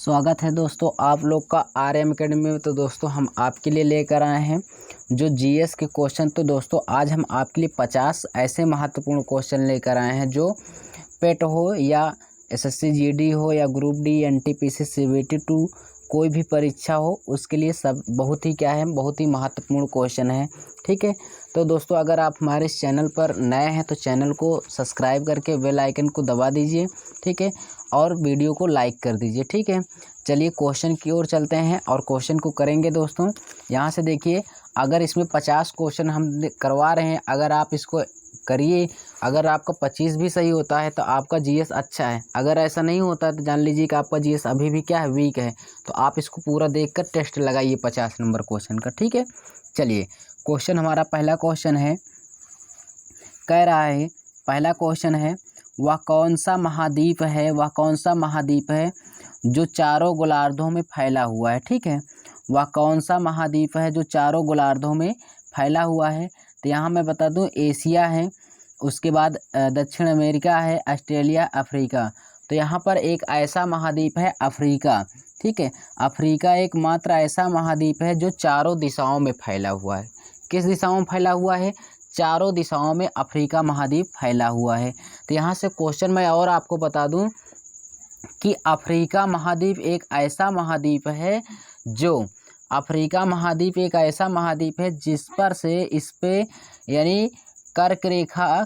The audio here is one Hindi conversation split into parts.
स्वागत है दोस्तों आप लोग का RM अकेडमी में। तो दोस्तों हम आपके लिए लेकर आए हैं जो जीएस के क्वेश्चन। तो दोस्तों आज हम आपके लिए 50 ऐसे महत्वपूर्ण क्वेश्चन लेकर आए हैं जो पेट हो या एसएससी जीडी हो या ग्रुप डी एनटीपीसी सीबीटी 2 कोई भी परीक्षा हो उसके लिए सब बहुत ही महत्वपूर्ण क्वेश्चन है। ठीक है, तो दोस्तों अगर आप हमारे इस चैनल पर नए हैं तो चैनल को सब्सक्राइब करके बेल आइकन को दबा दीजिए। ठीक है, और वीडियो को लाइक कर दीजिए। ठीक है, चलिए क्वेश्चन की ओर चलते हैं और क्वेश्चन को करेंगे। दोस्तों यहाँ से देखिए, अगर इसमें 50 क्वेश्चन हम करवा रहे हैं, अगर आप इसको करिए, अगर आपका 25 भी सही होता है तो आपका जीएस अच्छा है। अगर ऐसा नहीं होता तो जान लीजिए कि आपका जीएस अभी भी क्या है, वीक है। तो आप इसको पूरा देखकर टेस्ट लगाइए 50 नंबर क्वेश्चन का। ठीक है, चलिए क्वेश्चन हमारा पहला क्वेश्चन है, कह रहा है, पहला क्वेश्चन है, वह कौन सा महाद्वीप है जो चारों गोलार्धों में फैला हुआ है। ठीक है, वह कौन सा महाद्वीप है जो चारों गोलार्धों में फैला हुआ है। तो यहाँ मैं बता दूं, एशिया है, उसके बाद दक्षिण अमेरिका है, ऑस्ट्रेलिया, अफ्रीका। तो यहाँ पर एक ऐसा महाद्वीप है अफ्रीका। ठीक है, अफ्रीका एकमात्र ऐसा महाद्वीप है जो चारों दिशाओं में फैला हुआ है। किस दिशाओं में फैला हुआ है? चारों दिशाओं में अफ्रीका महाद्वीप फैला हुआ है। तो यहाँ से क्वेश्चन मैं और आपको बता दूं कि अफ्रीका महाद्वीप एक ऐसा महाद्वीप है जो अफ्रीका महाद्वीप एक ऐसा महाद्वीप है जिस पर से इस पे यानी कर्क रेखा,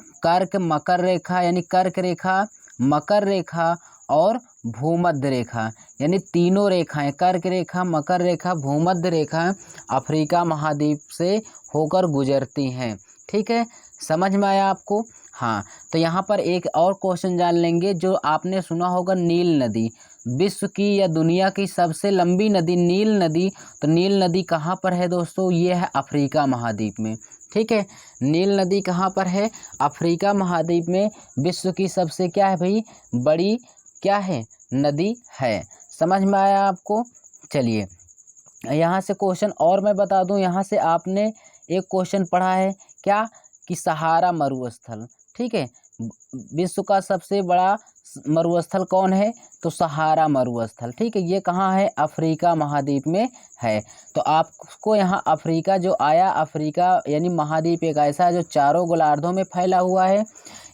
मकर रेखा और भूमध्य रेखा, यानी तीनों रेखाएं, कर्क रेखा, मकर रेखा, भूमध्य रेखा अफ्रीका महाद्वीप से होकर गुजरती हैं। ठीक है, समझ में आया आपको? हाँ, तो यहाँ पर एक और क्वेश्चन जान लेंगे जो आपने सुना होगा, नील नदी, विश्व की या दुनिया की सबसे लंबी नदी नील नदी। तो नील नदी कहाँ पर है दोस्तों? ये है अफ्रीका महाद्वीप में। ठीक है, नील नदी कहाँ पर है? अफ्रीका महाद्वीप में विश्व की सबसे क्या है भाई, बड़ी क्या है, नदी है। समझ में आया आपको? चलिए यहाँ से क्वेश्चन और मैं बता दूं, यहाँ से आपने एक क्वेश्चन पढ़ा है क्या कि सहारा मरुस्थल। ठीक है, विश्व का सबसे बड़ा मरुस्थल कौन है? तो सहारा मरुस्थल। ठीक है, ये कहाँ है? अफ्रीका महाद्वीप में है। तो आपको यहाँ अफ्रीका जो आया, अफ्रीका यानी महाद्वीप एक ऐसा है जो चारों गोलार्धों में फैला हुआ है।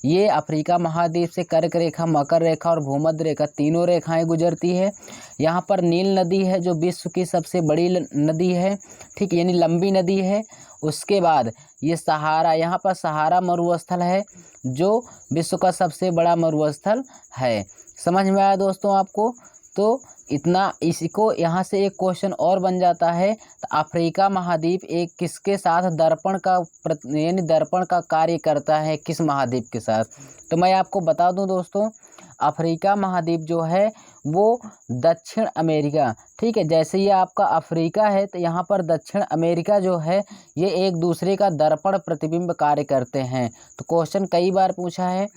ये अफ्रीका महाद्वीप से कर्क रेखा, मकर रेखा और भूमध्य रेखा तीनों रेखाएं गुजरती है। यहाँ पर नील नदी है जो विश्व की सबसे बड़ी नदी है। ठीक, यानी लंबी नदी है। उसके बाद ये सहारा, यहाँ पर सहारा मरुस्थल है जो विश्व का सबसे बड़ा मरुस्थल है। समझ में आया दोस्तों आपको? तो इतना, इसको यहाँ से एक क्वेश्चन और बन जाता है, तो अफ्रीका महाद्वीप एक किसके साथ दर्पण का कार्य करता है, किस महाद्वीप के साथ? तो मैं आपको बता दूं दोस्तों, अफ्रीका महाद्वीप जो है वो दक्षिण अमेरिका, ठीक है, जैसे ये आपका अफ्रीका है तो यहाँ पर दक्षिण अमेरिका जो है ये एक दूसरे का दर्पण प्रतिबिंब कार्य करते हैं। तो क्वेश्चन कई बार पूछा है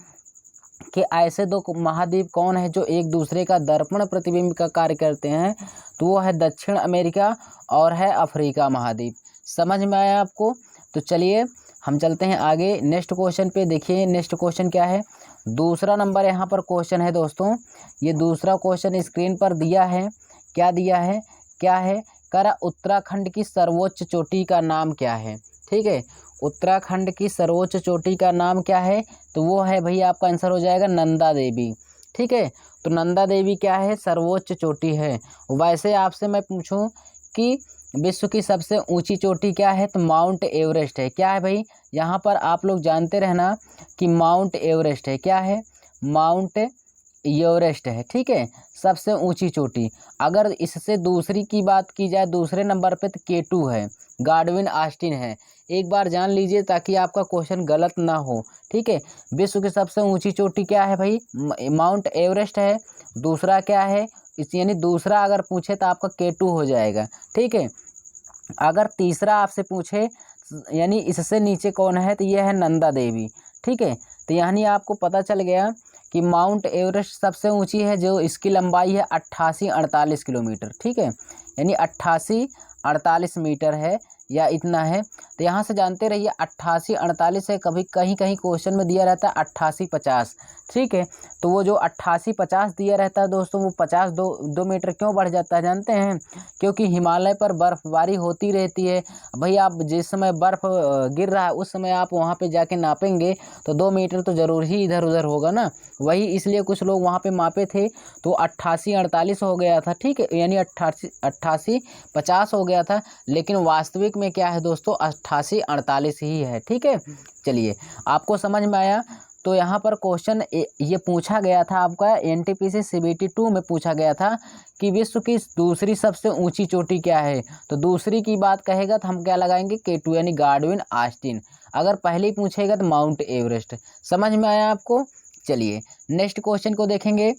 कि ऐसे दो महाद्वीप कौन है जो एक दूसरे का दर्पण प्रतिबिंब का कार्य करते हैं? तो वो है दक्षिण अमेरिका और है अफ्रीका महाद्वीप। समझ में आया आपको? तो चलिए हम चलते हैं आगे नेक्स्ट क्वेश्चन पे। देखिए नेक्स्ट क्वेश्चन क्या है, दूसरा नंबर यहाँ पर क्वेश्चन है दोस्तों। ये दूसरा क्वेश्चन स्क्रीन पर दिया है, क्या दिया है, क्या है, करा उत्तराखंड की सर्वोच्च चोटी का नाम क्या है? ठीक है, उत्तराखंड की सर्वोच्च चोटी का नाम क्या है? तो वो है भैया, आपका आंसर हो जाएगा नंदा देवी। ठीक है, तो नंदा देवी क्या है? सर्वोच्च चोटी है। वैसे आपसे मैं पूछूं कि विश्व की सबसे ऊंची चोटी क्या है? तो माउंट एवरेस्ट है। क्या है भाई? यहाँ पर आप लोग जानते रहना कि माउंट एवरेस्ट है। क्या है? माउंट एवरेस्ट है। ठीक है, सबसे ऊंची चोटी। अगर इससे दूसरी की बात की जाए, दूसरे नंबर पे, तो K2 है, गाडविन ऑस्टिन है। एक बार जान लीजिए ताकि आपका क्वेश्चन गलत ना हो। ठीक है, विश्व की सबसे ऊंची चोटी क्या है भाई? माउंट एवरेस्ट है। दूसरा क्या है? यानी दूसरा अगर पूछे तो आपका K2 हो जाएगा। ठीक है, अगर तीसरा आपसे पूछे यानी इससे नीचे कौन है, तो ये है नंदा देवी। ठीक है, तो यानी आपको पता चल गया कि माउंट एवरेस्ट सबसे ऊंची है, जो इसकी लंबाई है 88-48 किलोमीटर। ठीक है, यानी 88-48 मीटर है या इतना है। तो यहाँ से जानते रहिए 88-48 है, कभी कहीं कहीं क्वेश्चन में दिया रहता है 88-50। ठीक है। तो वो जो 88-50 दिया रहता है दोस्तों, वो 2 मीटर क्यों बढ़ जाता है जानते हैं? क्योंकि हिमालय पर बर्फबारी होती रहती है। भाई आप जिस समय बर्फ़ गिर रहा है उस समय आप वहाँ पे जाके नापेंगे तो 2 मीटर तो ज़रूर ही इधर उधर होगा ना। वही इसलिए कुछ लोग वहाँ पे मापे थे तो 88-48 हो गया था, ठीक है, यानी 88-50 हो गया था। लेकिन वास्तविक में क्या है दोस्तों, 88-48 ही है, ठीक है। चलिए, आपको समझ में आया। तो यहाँ पर क्वेश्चन ये पूछा गया था आपका एनटीपीसी सीबीटी 2 में पूछा गया था कि विश्व की दूसरी सबसे ऊंची चोटी क्या है। तो दूसरी की बात कहेगा तो हम क्या लगाएंगे, K2 यानी गार्डविन ऑस्टिन। अगर पहले पूछेगा तो माउंट एवरेस्ट। समझ में आया आपको? चलिए नेक्स्ट क्वेश्चन को देखेंगे।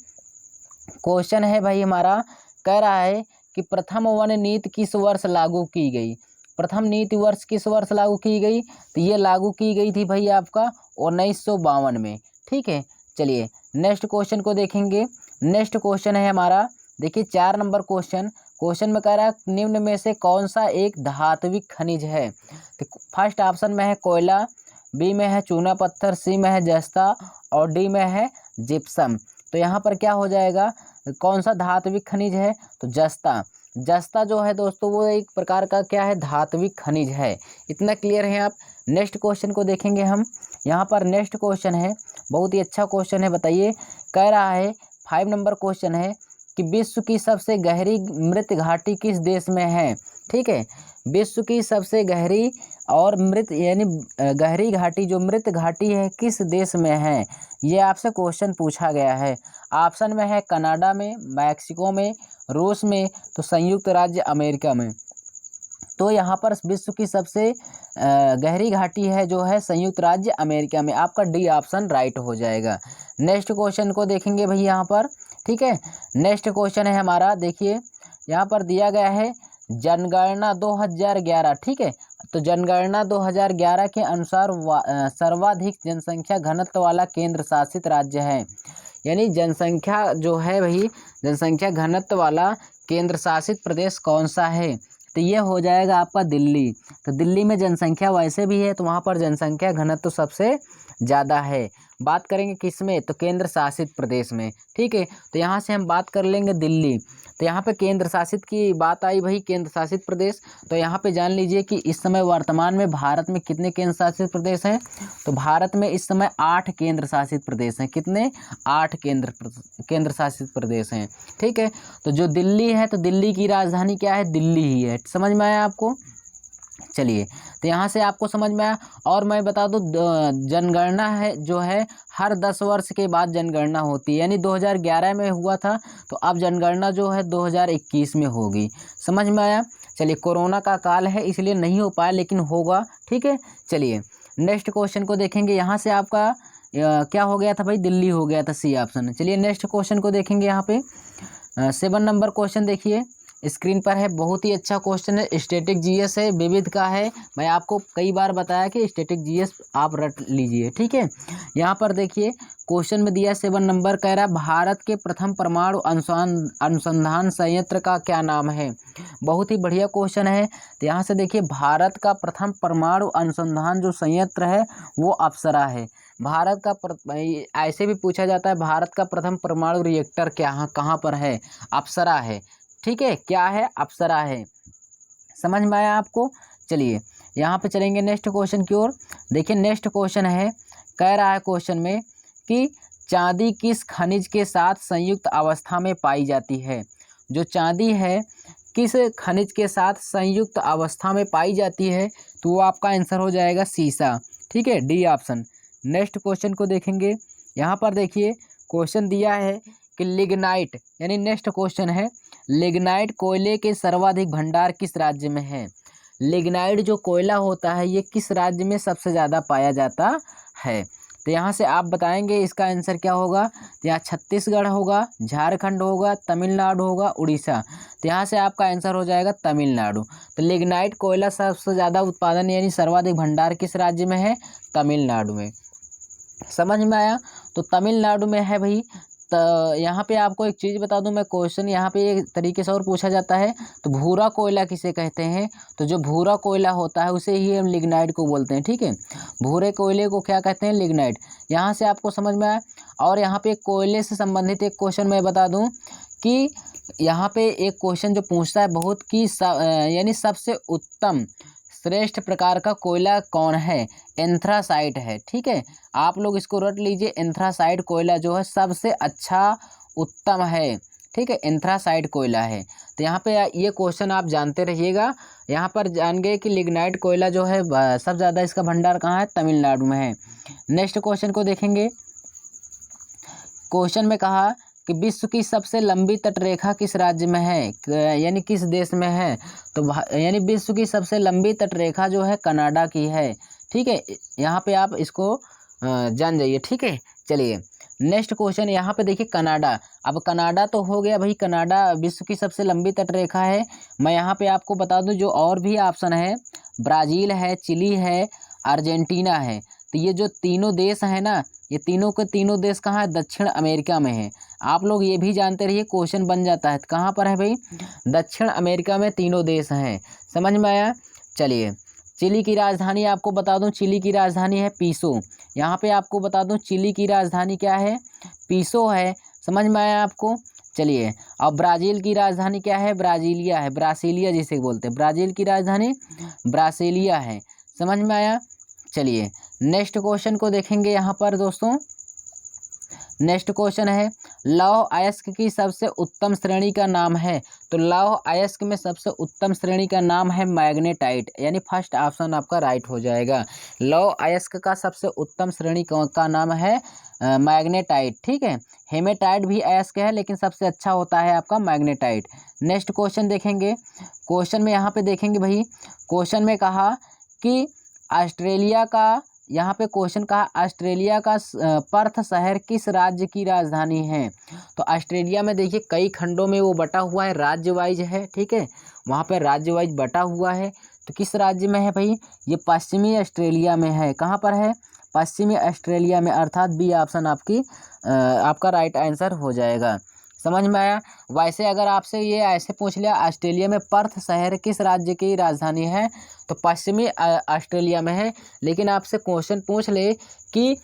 क्वेश्चन है भाई हमारा, कह रहा है कि प्रथम वन नीति किस वर्ष लागू की गई। प्रथम नीति वर्ष किस वर्ष लागू की गई? तो ये लागू की गई थी भाई आपका 1952 में, ठीक है। चलिए नेक्स्ट क्वेश्चन को देखेंगे। नेक्स्ट क्वेश्चन है हमारा, देखिए 4 नंबर क्वेश्चन। क्वेश्चन में कह रहा है निम्न में से कौन सा एक धात्विक खनिज है। तो फर्स्ट ऑप्शन में है कोयला, बी में है चूना पत्थर, सी में है जस्ता और डी में है जिप्सम। तो यहाँ पर क्या हो जाएगा, कौन सा धात्विक खनिज है? तो जस्ता। जस्ता जो है दोस्तों वो एक प्रकार का क्या है, धात्विक खनिज है। इतना क्लियर है आप? नेक्स्ट क्वेश्चन को देखेंगे हम। यहाँ पर नेक्स्ट क्वेश्चन है, बहुत ही अच्छा क्वेश्चन है, बताइए। कह रहा है 5 नंबर क्वेश्चन है कि विश्व की सबसे गहरी मृत घाटी किस देश में है, ठीक है। विश्व की सबसे गहरी और मृत यानी गहरी घाटी, जो मृत घाटी है, किस देश में है, ये आपसे क्वेश्चन पूछा गया है। ऑप्शन में है कनाडा में, मैक्सिको में, रूस में, तो संयुक्त राज्य अमेरिका में। तो यहाँ पर विश्व की सबसे गहरी घाटी है जो है संयुक्त राज्य अमेरिका में। आपका डी ऑप्शन राइट हो जाएगा। नेक्स्ट क्वेश्चन को देखेंगे भाई यहाँ पर, ठीक है। नेक्स्ट क्वेश्चन है हमारा, देखिए यहाँ पर दिया गया है जनगणना 2011, ठीक है। तो जनगणना 2011 के अनुसार सर्वाधिक जनसंख्या घनत्व वाला केंद्र शासित राज्य है। यानी जनसंख्या जो है भाई, जनसंख्या घनत्व वाला केंद्र शासित प्रदेश कौन सा है? तो ये हो जाएगा आपका दिल्ली। तो दिल्ली में जनसंख्या वैसे भी है तो वहाँ पर जनसंख्या घनत्व सबसे ज़्यादा है। बात करेंगे किस में, तो केंद्र शासित प्रदेश में, ठीक है। तो यहाँ से हम बात कर लेंगे दिल्ली। तो यहाँ पे केंद्र शासित की बात आई भाई, केंद्र शासित प्रदेश। तो यहाँ पे जान लीजिए कि इस समय वर्तमान में भारत में कितने केंद्र शासित प्रदेश हैं। तो भारत में इस समय 8 केंद्र शासित प्रदेश हैं। कितने? 8 केंद्र शासित प्रदेश हैं, ठीक है। तो जो दिल्ली है, तो दिल्ली की राजधानी क्या है, दिल्ली ही है। समझ में आया आपको? चलिए, तो यहाँ से आपको समझ में आया। और मैं बता दूँ जनगणना है जो है हर 10 वर्ष के बाद जनगणना होती है। यानी 2011 में हुआ था तो अब जनगणना जो है 2021 में होगी। समझ में आया? चलिए, कोरोना का काल है इसलिए नहीं हो पाया, लेकिन होगा, ठीक है। चलिए नेक्स्ट क्वेश्चन को देखेंगे। यहाँ से आपका क्या हो गया था भाई, दिल्ली हो गया था, सी ऑप्शन। चलिए नेक्स्ट क्वेश्चन को देखेंगे। यहाँ पे 7 नंबर क्वेश्चन देखिए स्क्रीन पर है। बहुत ही अच्छा क्वेश्चन है, स्टैटिक जीएस है, विविध का है। मैं आपको कई बार बताया कि स्टैटिक जीएस आप रट लीजिए, ठीक है। यहाँ पर देखिए क्वेश्चन में दिया 7 नंबर, कह रहा है भारत के प्रथम परमाणु अनुसंधान संयंत्र का क्या नाम है। बहुत ही बढ़िया क्वेश्चन है। तो यहाँ से देखिए भारत का प्रथम परमाणु अनुसंधान जो संयंत्र है वो अप्सरा है। भारत का ऐसे भी पूछा जाता है भारत का प्रथम परमाणु रिएक्टर कहाँ पर है, अप्सरा है, ठीक है। क्या है, अप्सरा है। समझ में आया आपको? चलिए यहाँ पे चलेंगे नेक्स्ट क्वेश्चन की ओर। देखिए नेक्स्ट क्वेश्चन है, कह रहा है क्वेश्चन में कि चांदी किस खनिज के साथ संयुक्त अवस्था में पाई जाती है। जो चांदी है किस खनिज के साथ संयुक्त अवस्था में पाई जाती है, तो वो आपका आंसर हो जाएगा सीसा, ठीक है, डी ऑप्शन। नेक्स्ट क्वेश्चन को देखेंगे। यहाँ पर देखिए क्वेश्चन दिया है कि लिग्नाइट, यानी नेक्स्ट क्वेश्चन है लिग्नाइट कोयले के सर्वाधिक भंडार किस राज्य में है। लिग्नाइट जो कोयला होता है ये किस राज्य में सबसे ज़्यादा पाया जाता है। तो यहाँ से आप बताएंगे इसका आंसर क्या होगा। तो यहाँ छत्तीसगढ़ होगा, झारखंड होगा, तमिलनाडु होगा, उड़ीसा। तो यहाँ से आपका आंसर हो जाएगा तमिलनाडु। तो लिग्नाइट कोयला सबसे ज़्यादा उत्पादन यानी सर्वाधिक भंडार किस राज्य में है, तमिलनाडु में। समझ में आया? तो तमिलनाडु में है भाई यहाँ पे आपको एक चीज़ बता दूं मैं, क्वेश्चन यहाँ पे एक तरीके से और पूछा जाता है। तो भूरा कोयला किसे कहते हैं? तो जो भूरा कोयला होता है उसे ही हम लिग्नाइट को बोलते हैं, ठीक है। भूरे कोयले को क्या कहते हैं? लिग्नाइट। यहाँ से आपको समझ में आया। और यहाँ पे कोयले से संबंधित एक क्वेश्चन मैं बता दूँ कि यहाँ पे एक क्वेश्चन जो पूछता है बहुत कि यानी सबसे उत्तम श्रेष्ठ प्रकार का कोयला कौन है? एंथ्रासाइट है, ठीक है। आप लोग इसको रट लीजिए, एंथ्रासाइट कोयला जो है सबसे अच्छा उत्तम है, ठीक है, एंथ्रासाइट कोयला है। तो यहाँ पे ये क्वेश्चन आप जानते रहिएगा। यहाँ पर जान गए कि लिग्नाइट कोयला जो है सबसे ज़्यादा इसका भंडार कहाँ है? तमिलनाडु में है। नेक्स्ट क्वेश्चन को देखेंगे। क्वेश्चन में कहा कि विश्व की सबसे लंबी तटरेखा किस राज्य में है, यानी किस देश में है? तो यानी विश्व की सबसे लंबी तटरेखा जो है कनाडा की है, ठीक है। यहाँ पे आप इसको जान जाइए, ठीक है। चलिए नेक्स्ट क्वेश्चन यहाँ पे देखिए, कनाडा। अब कनाडा तो हो गया भाई, कनाडा विश्व की सबसे लंबी तटरेखा है। मैं यहाँ पे आपको बता दूँ जो और भी ऑप्शन है, ब्राज़ील है, चिली है, अर्जेंटीना है। तो ये जो तीनों देश हैं ना, ये तीनों के तीनों देश कहाँ है? दक्षिण अमेरिका में है। आप लोग ये भी जानते रहिए, क्वेश्चन बन जाता है। कहाँ पर है भाई? दक्षिण अमेरिका में तीनों देश हैं। समझ में आया? चलिए चिली की राजधानी आपको बता दूं, चिली की राजधानी है पीसो। यहाँ पे आपको बता दूं चिली की राजधानी क्या है? पीसो है। समझ में आया आपको? चलिए अब ब्राज़ील की राजधानी क्या है? ब्राज़ीलिया है, ब्रासीलिया जिसे बोलते हैं। ब्राज़ील की राजधानी ब्रासीलिया है। समझ में आया? चलिए नेक्स्ट क्वेश्चन को देखेंगे यहाँ पर दोस्तों। नेक्स्ट क्वेश्चन है, लौह अयस्क की सबसे उत्तम श्रेणी का नाम है? तो लौह अयस्क में सबसे उत्तम श्रेणी का नाम है मैग्नेटाइट, यानी फर्स्ट ऑप्शन आपका राइट हो जाएगा। लौह अयस्क का सबसे उत्तम श्रेणी का नाम है मैग्नेटाइट, ठीक है। हेमेटाइट भी अयस्क है लेकिन सबसे अच्छा होता है आपका मैग्नेटाइट। नेक्स्ट क्वेश्चन देखेंगे। क्वेश्चन में यहाँ पे देखेंगे भाई, क्वेश्चन में कहा कि ऑस्ट्रेलिया का, यहाँ पे क्वेश्चन कहा ऑस्ट्रेलिया का पर्थ शहर किस राज्य की राजधानी है? तो ऑस्ट्रेलिया में देखिए कई खंडों में वो बटा हुआ है, राज्य वाइज है, ठीक है। वहाँ पे राज्य वाइज बटा हुआ है। तो किस राज्य में है भाई? ये पश्चिमी ऑस्ट्रेलिया में है। कहाँ पर है? पश्चिमी ऑस्ट्रेलिया में, अर्थात बी ऑप्शन आपका राइट आंसर हो जाएगा। समझ में आया? वैसे अगर आपसे ये ऐसे पूछ लिया ऑस्ट्रेलिया में पर्थ शहर किस राज्य की राजधानी है, तो पश्चिमी ऑस्ट्रेलिया में है। लेकिन आपसे क्वेश्चन पूछ ले कि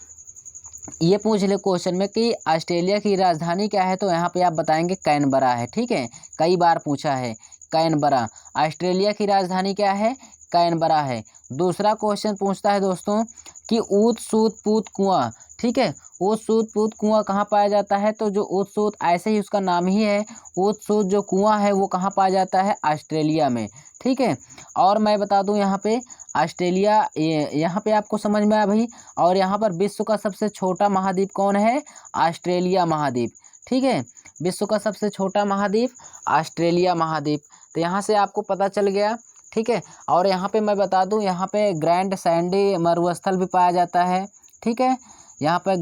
ये पूछ ले क्वेश्चन में कि ऑस्ट्रेलिया की राजधानी क्या है, तो यहाँ पे आप बताएंगे कैनबरा है, ठीक है। कई बार पूछा है कैनबरा। ऑस्ट्रेलिया की राजधानी क्या है? कैनबरा है। दूसरा क्वेश्चन पूछता है दोस्तों कि ऊत सूत पूत कुआं, ठीक है। ऊत सूत पूत कुआं कहाँ पाया जाता है? तो जो ऊत सूत, ऐसे ही उसका नाम ही है, ऊत सूत जो कुआं है वो कहाँ पाया जाता है? ऑस्ट्रेलिया में, ठीक है। और मैं बता दूं यहाँ पे ऑस्ट्रेलिया, यहाँ पे आपको समझ में आया भाई। और यहाँ पर विश्व का सबसे छोटा महाद्वीप कौन है? ऑस्ट्रेलिया महाद्वीप, ठीक है। विश्व का सबसे छोटा महाद्वीप ऑस्ट्रेलिया महाद्वीप। तो यहाँ से आपको पता चल गया, ठीक है। और यहाँ पे मैं बता दूं, यहाँ पे ग्रैंड सैंडी मरुस्थल भी पाया जाता है, ठीक है। यहाँ पर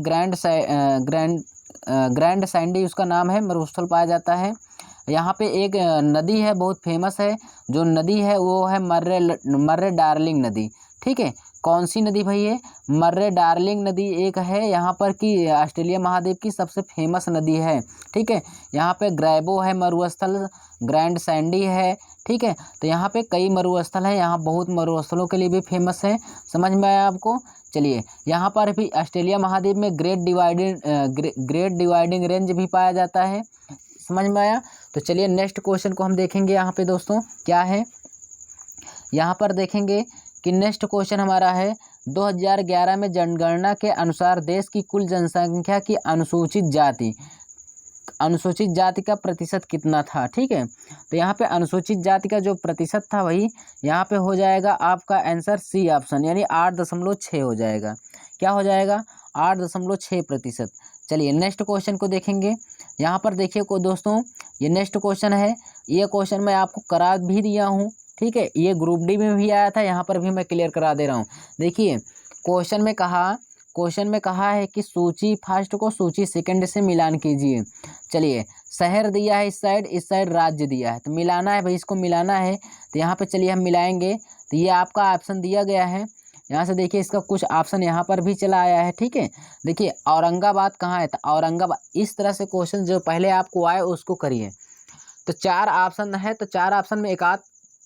ग्रैंड सैंडी उसका नाम है, मरुस्थल पाया जाता है। यहाँ पे एक नदी है बहुत फेमस है, जो नदी है वो है मर्रे डार्लिंग नदी, ठीक है। कौन सी नदी भाई? ये मर्रे डार्लिंग नदी एक है यहाँ पर की ऑस्ट्रेलिया महाद्वीप की सबसे फेमस नदी है, ठीक है। यहाँ पे ग्रैबो है मरुस्थल, ग्रैंड सैंडी है, ठीक है। तो यहाँ पे कई मरुस्थल है, यहाँ बहुत मरुस्थलों के लिए भी फेमस है। समझ में आया आपको? चलिए यहाँ पर भी ऑस्ट्रेलिया महाद्वीप में ग्रेट डिवाइडिंग रेंज भी पाया जाता है। समझ में आया? तो चलिए नेक्स्ट क्वेश्चन को हम देखेंगे यहाँ पे दोस्तों क्या है। यहाँ पर देखेंगे कि नेक्स्ट क्वेश्चन हमारा है 2011 में जनगणना के अनुसार देश की कुल जनसंख्या की अनुसूचित जाति का प्रतिशत कितना था, ठीक है। तो यहाँ पे अनुसूचित जाति का जो प्रतिशत था वही यहाँ पे हो जाएगा आपका आंसर सी ऑप्शन, यानी 8.6 हो जाएगा। क्या हो जाएगा? 8.6%। चलिए नेक्स्ट क्वेश्चन को देखेंगे। यहाँ पर देखिए को दोस्तों, ये नेक्स्ट क्वेश्चन है। ये क्वेश्चन मैं आपको करा भी दिया हूँ, ठीक है। ये ग्रुप डी में भी आया था, यहाँ पर भी मैं क्लियर करा दे रहा हूँ। देखिए क्वेश्चन में कहा है कि सूची फर्स्ट को सूची सेकंड से मिलान कीजिए। चलिए शहर दिया है इस साइड राज्य दिया है, तो मिलाना है भाई, इसको मिलाना है। तो यहाँ पे चलिए हम मिलाएंगे। तो ये आपका ऑप्शन दिया गया है यहाँ से देखिए इसका कुछ ऑप्शन यहाँ पर भी चला आया है, ठीक है। देखिए औरंगाबाद कहाँ है, तो औरंगाबाद। इस तरह से क्वेश्चन जो पहले आपको आए उसको करिए। तो 4 ऑप्शन है, तो 4 ऑप्शन में एक आध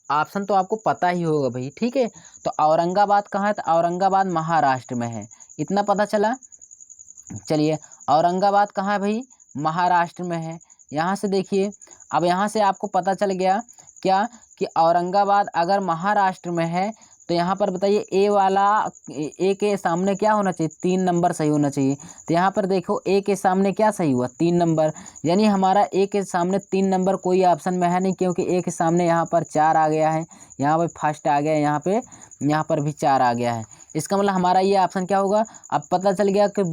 ऑप्शन तो आपको पता ही होगा भाई, ठीक है। तो औरंगाबाद कहाँ है, तो औरंगाबाद महाराष्ट्र में है, इतना पता चला। चलिए औरंगाबाद कहाँ है भाई, महाराष्ट्र में है। यहाँ से देखिए, अब यहाँ से आपको पता चल गया क्या कि औरंगाबाद अगर महाराष्ट्र में है तो यहाँ पर बताइए ए वाला, ए के सामने क्या होना चाहिए, 3 नंबर सही होना चाहिए। तो यहाँ पर देखो ए के सामने क्या सही हुआ, 3 नंबर, यानी हमारा ए के सामने 3 नंबर कोई ऑप्शन में है नहीं, क्योंकि ए के सामने यहाँ पर 4 आ गया है, यहाँ पर फर्स्ट आ गया है, यहाँ पर भी 4 आ गया है। इसका मतलब हमारा ये ऑप्शन क्या होगा, अब पता चल गया कि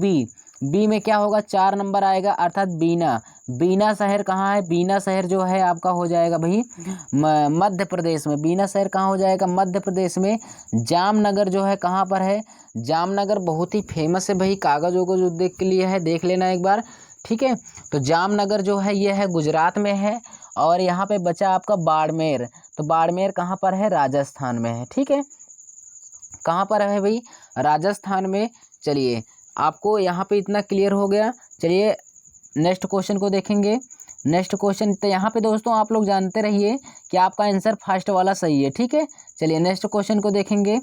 बी में क्या होगा, 4 नंबर आएगा, अर्थात बीना। बीना शहर कहाँ है, बीना शहर जो है आपका हो जाएगा भाई मध्य प्रदेश में। बीना शहर कहाँ हो जाएगा, मध्य प्रदेश में। जामनगर जो है कहाँ पर है, जामनगर बहुत ही फेमस है भाई कागज वगज उद्योग के लिए है, देख लेना एक बार, ठीक है। तो जामनगर जो है ये है गुजरात में है। और यहाँ पे बचा आपका बाड़मेर, तो बाड़मेर कहाँ पर है, राजस्थान में है, ठीक है। कहाँ पर है भाई, राजस्थान में। चलिए आपको यहाँ पे इतना क्लियर हो गया। चलिए नेक्स्ट क्वेश्चन को देखेंगे। नेक्स्ट क्वेश्चन, तो यहाँ पे दोस्तों आप लोग जानते रहिए कि आपका आंसर फर्स्ट वाला सही है, ठीक है। चलिए नेक्स्ट क्वेश्चन को देखेंगे।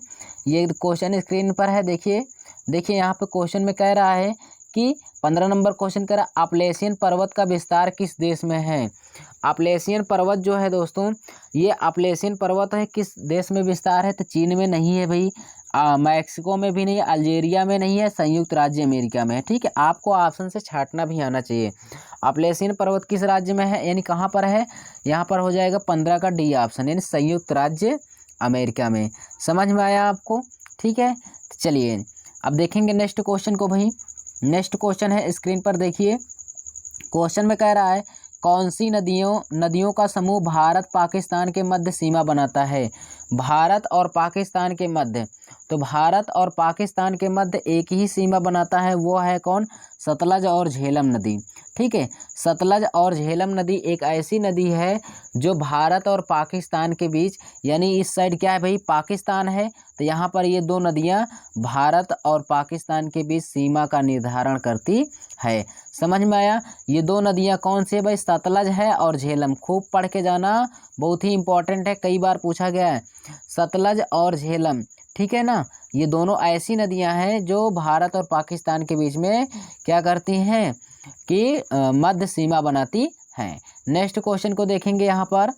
ये क्वेश्चन स्क्रीन पर है, देखिए यहाँ पे क्वेश्चन में कह रहा है कि 15 नंबर क्वेश्चन कह रहा है अपलेशियन पर्वत का विस्तार किस देश में है। अपलेशियन पर्वत जो है दोस्तों, ये अपलेशियन पर्वत है किस देश में विस्तार है, तो चीन में नहीं है भाई, मैक्सिको में भी नहीं है, अल्जीरिया में नहीं है, संयुक्त राज्य अमेरिका में है, ठीक है। आपको ऑप्शन से छांटना भी आना चाहिए। अपलेशियन पर्वत किस राज्य में है, यानी कहाँ पर है, यहाँ पर हो जाएगा 15 का डी ऑप्शन, यानी संयुक्त राज्य अमेरिका में। समझ में आया आपको, ठीक है। चलिए अब देखेंगे नेक्स्ट क्वेश्चन को भाई। नेक्स्ट क्वेश्चन है स्क्रीन पर देखिए। क्वेश्चन में कह रहा है कौन सी नदियों का समूह भारत पाकिस्तान के मध्य सीमा बनाता है। भारत और पाकिस्तान के मध्य, तो भारत और पाकिस्तान के मध्य एक ही सीमा बनाता है, वो है कौन, सतलज और झेलम नदी, ठीक है। सतलज और झेलम नदी एक ऐसी नदी है जो भारत और पाकिस्तान के बीच, यानी इस साइड क्या है भाई, पाकिस्तान है, तो यहाँ पर ये 2 नदियाँ भारत और पाकिस्तान के बीच सीमा का निर्धारण करती है। समझ में आया। ये 2 नदियाँ कौन सी है भाई, सतलज है और झेलम। खूब पढ़ के जाना, बहुत ही इंपॉर्टेंट है, कई बार पूछा गया है। सतलज और झेलम, ठीक है ना, ये दोनों ऐसी नदियां हैं जो भारत और पाकिस्तान के बीच में क्या करती हैं कि मध्य सीमा बनाती हैं। नेक्स्ट क्वेश्चन को देखेंगे। यहाँ पर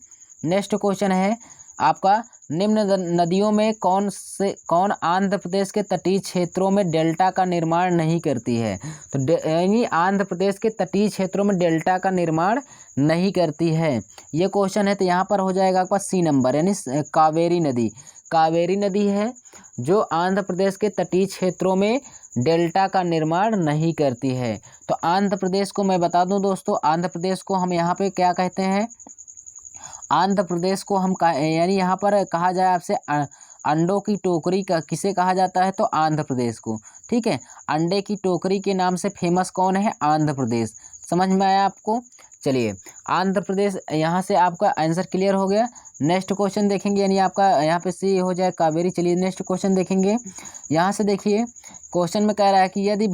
नेक्स्ट क्वेश्चन है आपका, निम्न नदियों में कौन आंध्र प्रदेश के तटीय क्षेत्रों में डेल्टा का निर्माण नहीं करती है। तो यानी आंध्र प्रदेश के तटीय क्षेत्रों में डेल्टा का निर्माण नहीं करती है, ये क्वेश्चन है। तो यहाँ पर हो जाएगा आपका सी नंबर, यानी कावेरी नदी। कावेरी नदी है जो आंध्र प्रदेश के तटीय क्षेत्रों में डेल्टा का निर्माण नहीं करती है। तो आंध्र प्रदेश को मैं बता दूं दोस्तों, आंध्र प्रदेश को हम यहाँ पे क्या कहते हैं, आंध्र प्रदेश को हम यानी यहाँ पर कहा जाए आपसे अंडों की टोकरी का किसे कहा जाता है, तो आंध्र प्रदेश को, ठीक है। अंडे की टोकरी के नाम से फेमस कौन है, आंध्र प्रदेश। समझ में आया आपको। चलिए आंध्र प्रदेश, यहाँ से आपका आंसर क्लियर हो गया। नेक्स्ट क्वेश्चन देखेंगे, यानी आपका यहाँ पे सी हो जाए कावेरी। चलिए नेक्स्ट क्वेश्चन देखेंगे। यहाँ से देखिए क्वेश्चन में कह रहा है कि यदि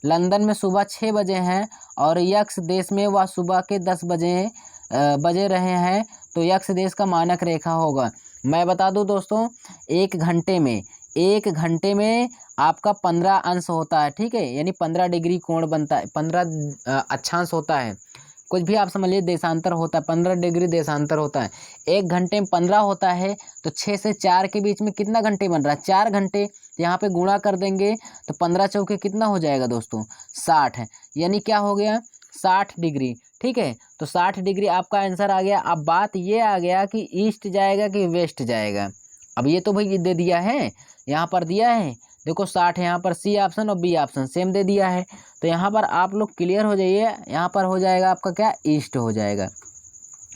लंदन में सुबह 6 बजे हैं और यक्ष देश में वह सुबह के 10 बजे रहे हैं, तो यक्ष देश का मानक रेखा होगा। मैं बता दूं दोस्तों, एक घंटे में आपका 15 अंश होता है, ठीक है, यानी 15 डिग्री कोण बनता है, 15 अक्षांश होता है। कुछ भी आप समझ लीजिए, देशांतर होता है, 15 डिग्री देशांतर होता है। एक घंटे में 15 होता है, तो 6 से 4 के बीच में कितना घंटे बन रहा है, 4 घंटे। यहाँ पे गुणा कर देंगे तो 15 चौके कितना हो जाएगा दोस्तों, 60 है, यानी क्या हो गया, 60 डिग्री, ठीक है। तो 60 डिग्री आपका आंसर आ गया। अब बात ये आ गया कि ईस्ट जाएगा कि वेस्ट जाएगा। अब ये तो भाई दे दिया है, यहाँ पर दिया है, देखो 60 यहाँ पर सी ऑप्शन और बी ऑप्शन सेम दे दिया है। तो यहाँ पर आप लोग क्लियर हो जाइए, यहाँ पर हो जाएगा आपका क्या, ईस्ट हो जाएगा।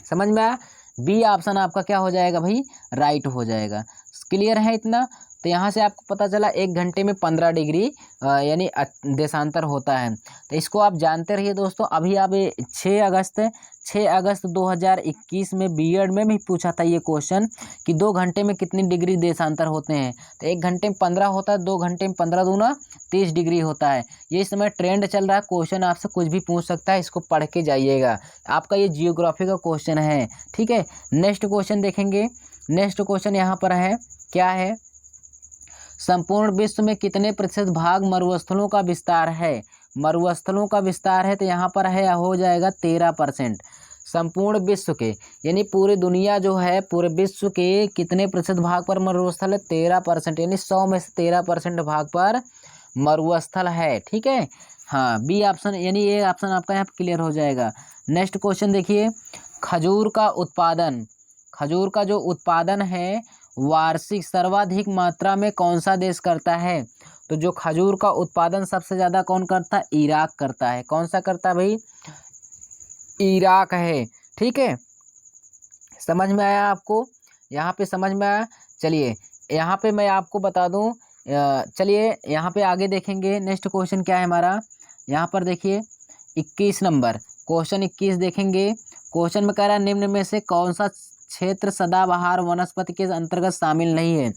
समझ में आया। बी ऑप्शन आपका क्या हो जाएगा भाई, राइट हो जाएगा। क्लियर है इतना। तो यहाँ से आपको पता चला 1 घंटे में 15 डिग्री यानी देशांतर होता है। तो इसको आप जानते रहिए दोस्तों। अभी आप 6 अगस्त 2021 में बीएड में भी पूछा था ये क्वेश्चन कि 2 घंटे में कितनी डिग्री देशांतर होते हैं। तो 1 घंटे में 15 होता है, 2 घंटे में 15 दूना 30 डिग्री होता है। ये इस समय ट्रेंड चल रहा है। क्वेश्चन आपसे कुछ भी पूछ सकता है, इसको पढ़ के जाइएगा। आपका ये जियोग्राफी का क्वेश्चन है, ठीक है। नेक्स्ट क्वेश्चन देखेंगे। नेक्स्ट क्वेश्चन यहाँ पर है, क्या है, संपूर्ण विश्व में कितने प्रतिशत भाग मरुस्थलों का विस्तार है। मरुस्थलों का विस्तार है तो यहाँ पर है, हो जाएगा 13%। संपूर्ण विश्व के यानी पूरी दुनिया जो है, पूरे विश्व के कितने प्रतिशत भाग पर मरुस्थल है, 13%, यानी 100 में से 13% भाग पर मरुस्थल है, ठीक है। हाँ, बी ऑप्शन, यानी ये ऑप्शन आपका यहाँ क्लियर हो जाएगा। नेक्स्ट क्वेश्चन देखिए, खजूर का उत्पादन, खजूर का जो उत्पादन है वार्षिक सर्वाधिक मात्रा में कौन सा देश करता है। तो जो खजूर का उत्पादन सबसे ज़्यादा कौन करता है, इराक करता है। कौन सा करता है भाई, इराक है, ठीक है। समझ में आया आपको, यहाँ पे समझ में आया। चलिए यहाँ पे मैं आपको बता दूँ, चलिए यहाँ पे आगे देखेंगे। नेक्स्ट क्वेश्चन क्या है हमारा, यहाँ पर देखिए 21 नंबर क्वेश्चन 21 देखेंगे। क्वेश्चन में कह रहा है निम्न में से कौन सा क्षेत्र सदाबहार वनस्पति के अंतर्गत शामिल नहीं है।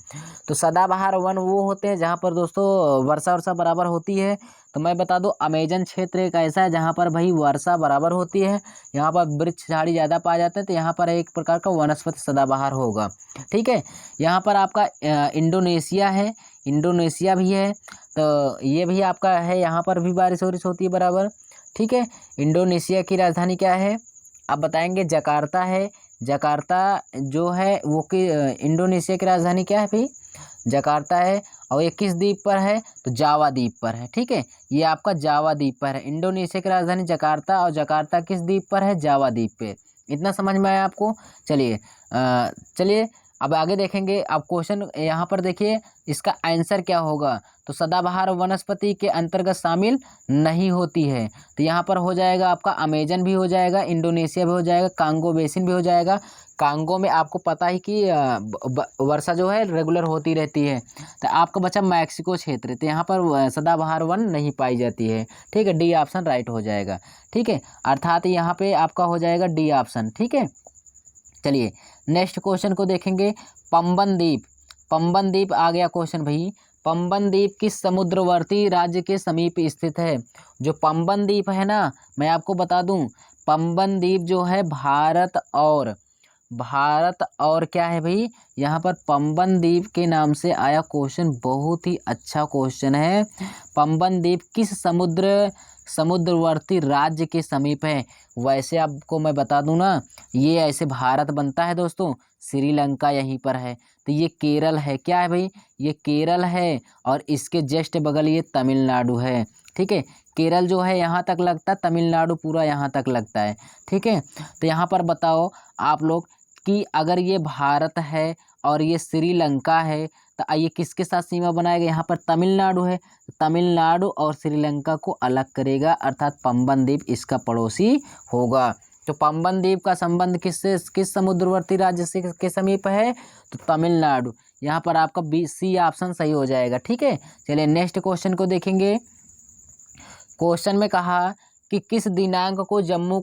तो सदाबहार वन वो होते हैं जहाँ पर दोस्तों वर्षा बराबर होती है। तो मैं बता दूं अमेजन क्षेत्र एक ऐसा है जहाँ पर भाई वर्षा बराबर होती है, यहाँ पर वृक्ष झाड़ी ज़्यादा पाए जाते हैं, तो यहाँ पर एक प्रकार का वनस्पति सदाबहार होगा, ठीक है। यहाँ पर आपका इंडोनेशिया है, इंडोनेशिया भी है, तो ये भी आपका है, यहाँ पर भी बारिश होती है बराबर, ठीक है। इंडोनेशिया की राजधानी क्या है, आप बताएंगे, जकार्ता है। जकार्ता जो है वो कि इंडोनेशिया की राजधानी क्या है भाई, जकार्ता है। और ये किस द्वीप पर है, तो जावा द्वीप पर है, ठीक है। ये आपका जावा द्वीप पर है। इंडोनेशिया की राजधानी जकार्ता, और जकार्ता किस द्वीप पर है, जावा द्वीप पे। इतना समझ में आया आपको। चलिए अब आगे देखेंगे। अब क्वेश्चन यहाँ पर देखिए, इसका आंसर क्या होगा। तो सदाबहार वनस्पति के अंतर्गत शामिल नहीं होती है। तो यहाँ पर हो जाएगा आपका अमेजन भी हो जाएगा, इंडोनेशिया भी हो जाएगा, कांगो बेसिन भी हो जाएगा। कांगो में आपको पता ही कि वर्षा जो है रेगुलर होती रहती है। तो आपका बचा मैक्सिको क्षेत्र, तो यहाँ पर सदाबहार वन नहीं पाई जाती है, ठीक है। डी ऑप्शन राइट हो जाएगा, ठीक है। अर्थात यहाँ पे आपका हो जाएगा डी ऑप्शन, ठीक है। चलिए नेक्स्ट क्वेश्चन को देखेंगे। पंबन द्वीप, पंबन द्वीप आ गया क्वेश्चन भाई। पंबन द्वीप किस समुद्रवर्ती राज्य के समीप स्थित है। जो पंबन द्वीप है ना, मैं आपको बता दूं, पंबन द्वीप जो है भारत और क्या है भाई, यहाँ पर पंबन द्वीप के नाम से आया क्वेश्चन, बहुत ही अच्छा क्वेश्चन है। पंबन द्वीप किस समुद्रवर्ती राज्य के समीप है। वैसे आपको मैं बता दूं ना, ये ऐसे भारत बनता है दोस्तों, श्रीलंका यहीं पर है। तो ये केरल है, क्या है भाई, ये केरल है, और इसके जस्ट बगल ये तमिलनाडु है, ठीक है। केरल जो है यहाँ तक लगता है, तमिलनाडु पूरा यहाँ तक लगता है, ठीक है। तो यहाँ पर बताओ आप लोग कि अगर ये भारत है और ये श्रीलंका है, तो ये किसके साथ सीमा बनाएगा, यहाँ पर तमिलनाडु है, तमिलनाडु और श्रीलंका को अलग करेगा, अर्थात पंबन द्वीप इसका पड़ोसी होगा। तो पंबन द्वीप का संबंध किस समुद्रवर्ती राज्य से के समीप है, तो तमिलनाडु। यहाँ पर आपका बी सी ऑप्शन सही हो जाएगा, ठीक है। चलिए नेक्स्ट क्वेश्चन को देखेंगे। क्वेश्चन में कहा कि किस दिनांक को जम्मू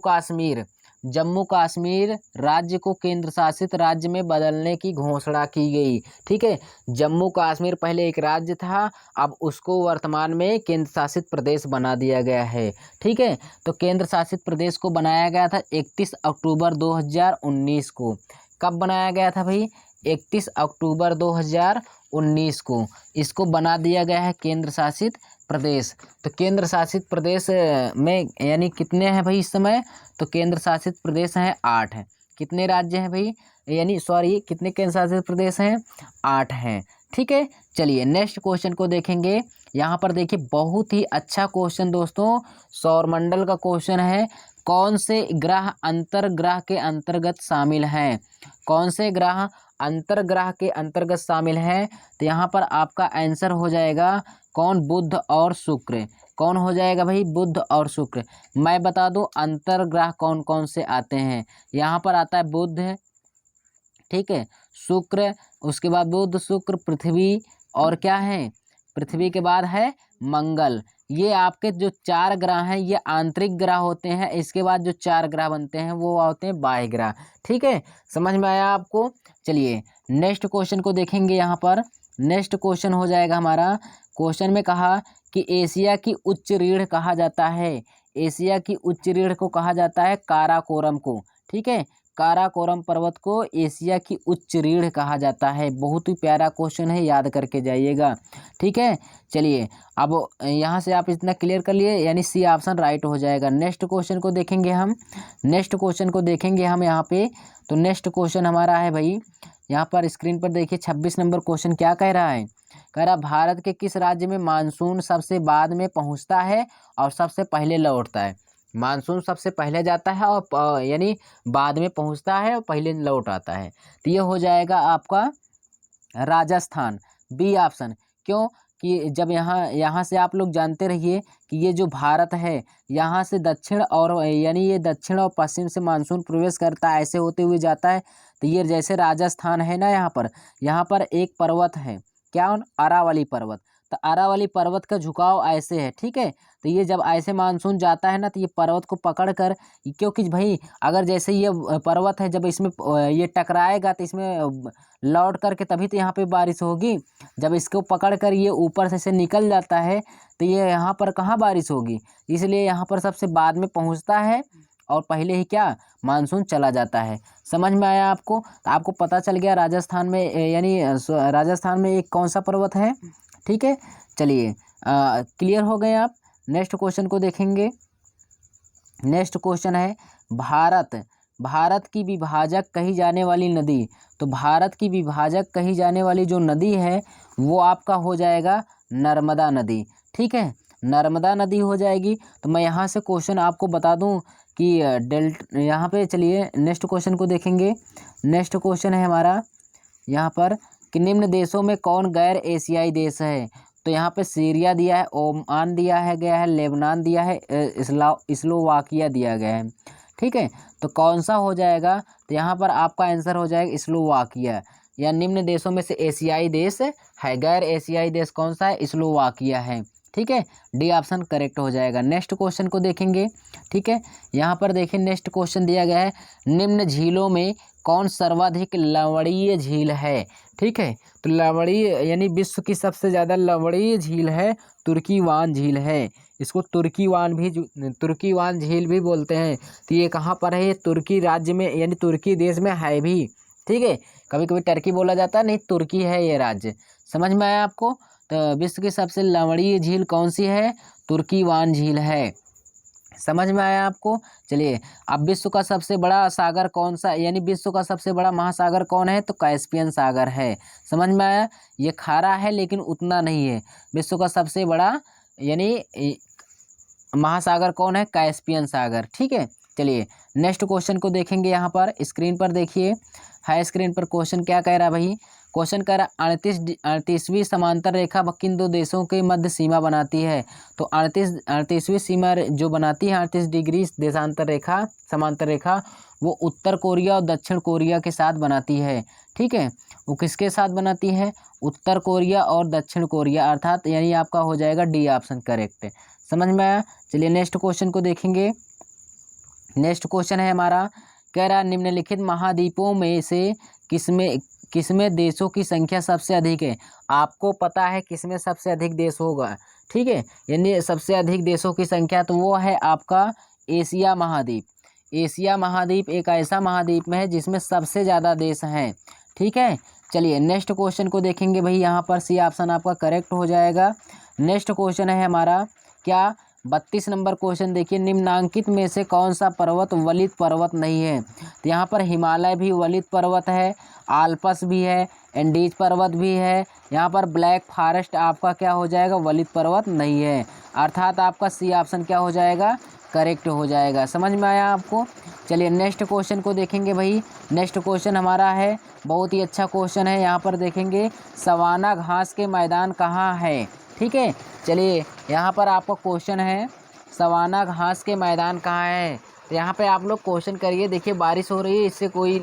कश्मीर राज्य को केंद्र शासित राज्य में बदलने की घोषणा की गई, ठीक है। जम्मू कश्मीर पहले एक राज्य था, अब उसको वर्तमान में केंद्र शासित प्रदेश बना दिया गया है, ठीक है। तो केंद्र शासित प्रदेश को बनाया गया था 31 अक्टूबर 2019 को। कब बनाया गया था भाई, 31 अक्टूबर 2019 को इसको बना दिया गया है केंद्र शासित प्रदेश। तो केंद्र शासित प्रदेश में यानी कितने हैं भाई इस समय, तो केंद्र शासित प्रदेश हैं 8 हैं। कितने राज्य हैं भाई, यानी सॉरी कितने केंद्र शासित प्रदेश हैं, 8 हैं, ठीक है। चलिए नेक्स्ट क्वेश्चन को देखेंगे। यहाँ पर देखिए बहुत ही अच्छा क्वेश्चन दोस्तों, सौरमंडल का क्वेश्चन है। कौन से ग्रह अंतर्ग्रह के अंतर्गत शामिल हैं, कौन से ग्रह अंतर्ग्रह के अंतर्गत शामिल हैं। तो यहाँ पर आपका आंसर हो जाएगा कौन, बुध और शुक्र। कौन हो जाएगा भाई, बुध और शुक्र। मैं बता दूं अंतर्ग्रह कौन कौन से आते हैं। यहाँ पर आता है बुध, ठीक है, शुक्र, उसके बाद बुध शुक्र पृथ्वी, और क्या है, पृथ्वी के बाद है मंगल। ये आपके जो 4 ग्रह हैं ये आंतरिक ग्रह होते हैं। इसके बाद जो 4 ग्रह बनते हैं वो होते हैं बाह्य ग्रह। ठीक है, समझ में आया आपको। चलिए नेक्स्ट क्वेश्चन को देखेंगे। यहाँ पर नेक्स्ट क्वेश्चन हो जाएगा हमारा, क्वेश्चन में कहा कि एशिया की उच्च रीढ़ कहा जाता है। एशिया की उच्च रीढ़ को कहा जाता है काराकोरम को। ठीक है, काराकोरम पर्वत को एशिया की उच्च रीढ़ कहा जाता है। बहुत ही प्यारा क्वेश्चन है, याद करके जाइएगा। ठीक है, चलिए अब यहाँ से आप इतना क्लियर कर लिए, यानी सी ऑप्शन राइट हो जाएगा। नेक्स्ट क्वेश्चन को देखेंगे हम। नेक्स्ट क्वेश्चन को देखेंगे हम यहाँ पे। तो नेक्स्ट क्वेश्चन हमारा है भाई, यहाँ पर स्क्रीन पर देखिए 26 नंबर क्वेश्चन क्या कह रहा है। कह रहा भारत के किस राज्य में मानसून सबसे बाद में पहुँचता है और सबसे पहले लौटता है। मानसून सबसे पहले जाता है और यानी बाद में पहुंचता है और पहले लौट आता है। तो ये हो जाएगा आपका राजस्थान, बी ऑप्शन। क्यों कि जब यहाँ से आप लोग जानते रहिए कि ये जो भारत है यहाँ से दक्षिण और यानी ये दक्षिण और पश्चिम से मानसून प्रवेश करता है, ऐसे होते हुए जाता है। तो ये जैसे राजस्थान है ना, यहाँ पर एक पर्वत है, क्या, अरावली पर्वत। तो अरावली पर्वत का झुकाव ऐसे है। ठीक है, तो ये जब ऐसे मानसून जाता है ना तो ये पर्वत को पकड़ कर, क्योंकि भाई अगर जैसे ये पर्वत है जब इसमें ये टकराएगा तो इसमें लौट करके तभी तो यहाँ पे बारिश होगी। जब इसको पकड़ कर ये ऊपर से निकल जाता है तो ये यहाँ पर कहाँ बारिश होगी। इसलिए यहाँ पर सबसे बाद में पहुँचता है और पहले ही क्या, मानसून चला जाता है। समझ में आया आपको। तो आपको पता चल गया राजस्थान में यानी राजस्थान में एक कौन सा पर्वत है। ठीक है, चलिए क्लियर हो गए आप। नेक्स्ट क्वेश्चन को देखेंगे। नेक्स्ट क्वेश्चन है भारत की विभाजक कही जाने वाली नदी। तो भारत की विभाजक कही जाने वाली जो नदी है वो आपका हो जाएगा नर्मदा नदी। ठीक है, नर्मदा नदी हो जाएगी। तो मैं यहाँ से क्वेश्चन आपको बता दूं कि यहाँ पे चलिए नेक्स्ट क्वेश्चन को देखेंगे। नेक्स्ट क्वेश्चन है हमारा यहाँ पर कि निम्न देशों में कौन गैर एशियाई देश है। तो यहाँ पे सीरिया दिया है, ओमान दिया है गया है, लेबनान दिया है, स्लोवाकिया दिया गया है। ठीक है, तो कौन सा हो जाएगा। तो यहाँ पर आपका आंसर हो जाएगा स्लोवाकिया। या निम्न देशों में से एशियाई देश है, गैर एशियाई देश कौन सा है, स्लोवाकिया है। ठीक है, डी ऑप्शन करेक्ट हो जाएगा। नेक्स्ट क्वेश्चन को देखेंगे। ठीक है, यहाँ पर देखिए नेक्स्ट क्वेश्चन दिया गया है, निम्न झीलों में कौन सर्वाधिक लवणीय झील है। ठीक है, तो लवणीय यानी विश्व की सबसे ज़्यादा लवणीय झील है तुर्कीवान झील है। इसको तुर्कीवान झील भी बोलते हैं। तो ये कहाँ पर है, ये तुर्की राज्य में यानी तुर्की देश में है भी। ठीक है, कभी कभी टर्की बोला जाता है, नहीं तुर्की है ये राज्य। समझ में आया आपको। तो विश्व की सबसे लवणीय झील कौन सी है, तुर्कीवान झील है। समझ में आया आपको। चलिए अब विश्व का सबसे बड़ा सागर कौन सा, यानी विश्व का सबसे बड़ा महासागर कौन है, तो कैस्पियन सागर है। समझ में आया। ये खारा है लेकिन उतना नहीं है। विश्व का सबसे बड़ा यानी महासागर कौन है, कैस्पियन सागर। ठीक है, चलिए नेक्स्ट क्वेश्चन को देखेंगे। यहाँ पर स्क्रीन पर देखिए, है स्क्रीन पर क्वेश्चन क्या कह रहा है भाई। क्वेश्चन कह रहा 38वीं समांतर रेखा किन दो देशों के मध्य सीमा बनाती है। तो 38वीं सीमा जो बनाती है 38 डिग्री देशांतर रेखा, समांतर रेखा, वो उत्तर कोरिया और दक्षिण कोरिया के साथ बनाती है। ठीक है, वो किसके साथ बनाती है, उत्तर कोरिया और दक्षिण कोरिया, अर्थात यानी आपका हो जाएगा डी ऑप्शन करेक्ट। समझ में आया। चलिए नेक्स्ट क्वेश्चन को देखेंगे। नेक्स्ट क्वेश्चन है हमारा, कह रहा निम्नलिखित महाद्वीपों में से किसमें देशों की संख्या सबसे अधिक है। आपको पता है किसमें सबसे अधिक देश होगा। ठीक है, यानी सबसे अधिक देशों की संख्या तो वो है आपका एशिया महाद्वीप। एशिया महाद्वीप एक ऐसा महाद्वीप में है जिसमें सबसे ज़्यादा देश हैं। ठीक है, चलिए नेक्स्ट क्वेश्चन को देखेंगे भाई। यहाँ पर सी ऑप्शन आपका करेक्ट हो जाएगा। नेक्स्ट क्वेश्चन है हमारा क्या, 32 नंबर क्वेश्चन देखिए, निम्नांकित में से कौन सा पर्वत वलित पर्वत नहीं है। तो यहाँ पर हिमालय भी वलित पर्वत है, आल्पस भी है, एंडीज पर्वत भी है। यहाँ पर ब्लैक फॉरेस्ट आपका क्या हो जाएगा, वलित पर्वत नहीं है, अर्थात आपका सी ऑप्शन क्या हो जाएगा, करेक्ट हो जाएगा। समझ में आया आपको। चलिए नेक्स्ट क्वेश्चन को देखेंगे भाई। नेक्स्ट क्वेश्चन हमारा है, बहुत ही अच्छा क्वेश्चन है। यहाँ पर देखेंगे सवाना घास के मैदान कहाँ है। ठीक है, चलिए यहाँ पर आपका क्वेश्चन है सवाना घास के मैदान कहाँ है। तो यहाँ पे आप लोग क्वेश्चन करिए। देखिए बारिश हो रही है, इससे कोई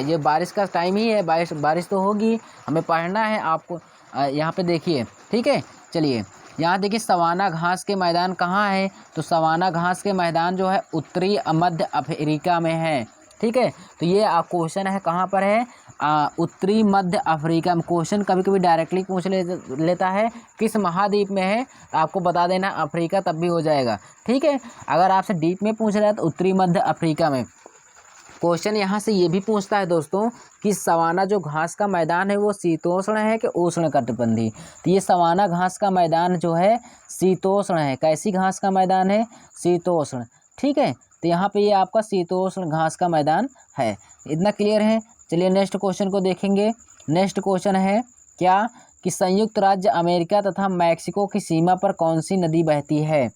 ये बारिश का टाइम ही है, बारिश तो होगी, हमें पढ़ना है। आपको यहाँ पे देखिए, ठीक है। चलिए यहाँ देखिए सवाना घास के मैदान कहाँ है, तो सवाना घास के मैदान जो है उत्तरी मध्य अफ्रीका में है, ठीक है। तो ये क्वेश्चन है कहाँ पर है, उत्तरी मध्य अफ्रीका में। क्वेश्चन कभी कभी डायरेक्टली पूछ लेता है किस महाद्वीप में है, तो आपको बता देना अफ्रीका, तब भी हो जाएगा, ठीक है। अगर आपसे डीप में पूछ रहा है तो उत्तरी मध्य अफ्रीका में। क्वेश्चन यहाँ से ये भी पूछता है दोस्तों कि सवाना जो घास का मैदान है वो शीतोष्ण है कि उष्ण कटिबंधीय। तो ये सवाना घास का मैदान जो है शीतोष्ण है। कैसी घास का मैदान है, शीतोष्ण, ठीक है। तो यहाँ पे ये आपका शीतोष्ण घास का मैदान है। इतना क्लियर है। चलिए नेक्स्ट क्वेश्चन को देखेंगे। नेक्स्ट क्वेश्चन है क्या कि संयुक्त राज्य अमेरिका तथा मैक्सिको की सीमा पर कौन सी नदी बहती है।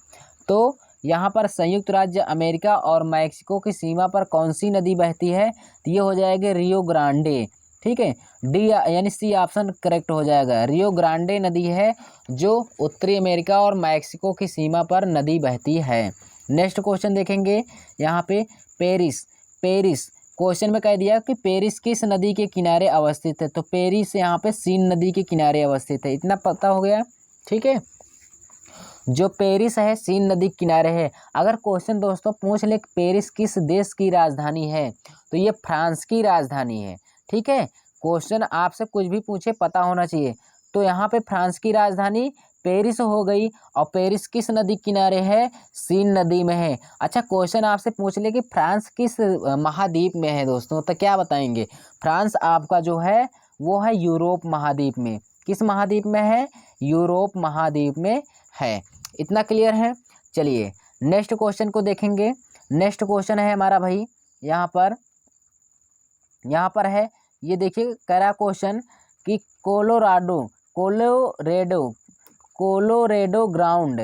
तो यहाँ पर संयुक्त राज्य अमेरिका और मैक्सिको की सीमा पर कौन सी नदी बहती है, तो ये हो जाएगा रियो ग्रांडे, ठीक है। डी यानी सी ऑप्शन करेक्ट हो जाएगा। रियो ग्रांडे नदी है जो उत्तरी अमेरिका और मैक्सिको की सीमा पर नदी बहती है। नेक्स्ट क्वेश्चन देखेंगे यहाँ पे पेरिस। क्वेश्चन में कह दिया कि पेरिस किस नदी के किनारे अवस्थित है, तो पेरिस यहाँ पे सीन नदी के किनारे अवस्थित है। इतना पता हो गया, ठीक है। जो पेरिस है सीन नदी किनारे है। अगर क्वेश्चन दोस्तों पूछ ले पेरिस किस देश की राजधानी है, तो ये फ्रांस की राजधानी है, ठीक है। क्वेश्चन आपसे कुछ भी पूछे पता होना चाहिए। तो यहाँ पे फ्रांस की राजधानी पेरिस हो गई, और पेरिस किस नदी किनारे है, सीन नदी में है। अच्छा क्वेश्चन आपसे पूछ ले कि फ्रांस किस महाद्वीप में है दोस्तों, तो क्या बताएंगे, फ्रांस आपका जो है वो है यूरोप महाद्वीप में। किस महाद्वीप में है, यूरोप महाद्वीप में है। इतना क्लियर है। चलिए नेक्स्ट क्वेश्चन को देखेंगे। नेक्स्ट क्वेश्चन है हमारा भाई यहाँ पर है, ये देखिए कह रहा क्वेश्चन कि कोलोरेडो ग्राउंड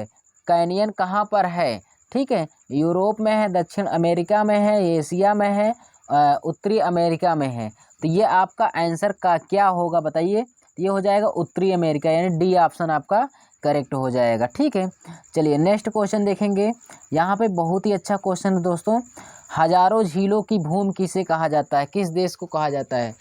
कैनियन कहाँ पर है, ठीक है। यूरोप में है, दक्षिण अमेरिका में है, एशिया में है, उत्तरी अमेरिका में है। तो ये आपका आंसर का क्या होगा बताइए। ये हो जाएगा उत्तरी अमेरिका, यानी डी ऑप्शन आपका करेक्ट हो जाएगा, ठीक है। चलिए नेक्स्ट क्वेश्चन देखेंगे। यहाँ पे बहुत ही अच्छा क्वेश्चन है दोस्तों। हजारों झीलों की भूमि किसे कहा जाता है, किस देश को कहा जाता है।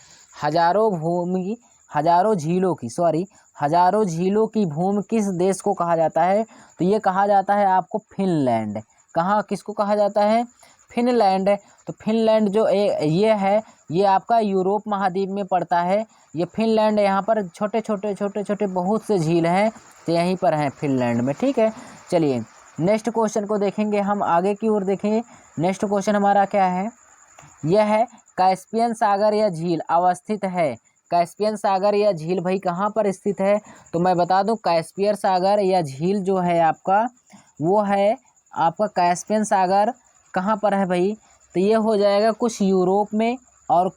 हजारों झीलों की भूमि किस देश को कहा जाता है, तो ये कहा जाता है आपको फिनलैंड। कहाँ, किसको कहा जाता है, फिनलैंड। तो फिनलैंड जो ये है ये आपका यूरोप महाद्वीप में पड़ता है। ये फिनलैंड, यहाँ पर छोटे छोटे बहुत से झील हैं, तो यहीं पर हैं फिनलैंड में, ठीक है। चलिए नेक्स्ट क्वेश्चन को देखेंगे, हम आगे की ओर देखेंगे। नेक्स्ट क्वेश्चन हमारा क्या है, यह है कैस्पियन सागर या झील अवस्थित है। कैस्पियन सागर या झील भाई कहाँ पर स्थित है, तो मैं बता दूं कैस्पियन सागर या झील जो है आपका वो है आपका कैस्पियन सागर कहाँ पर है भाई, तो ये हो जाएगा कुछ यूरोप में और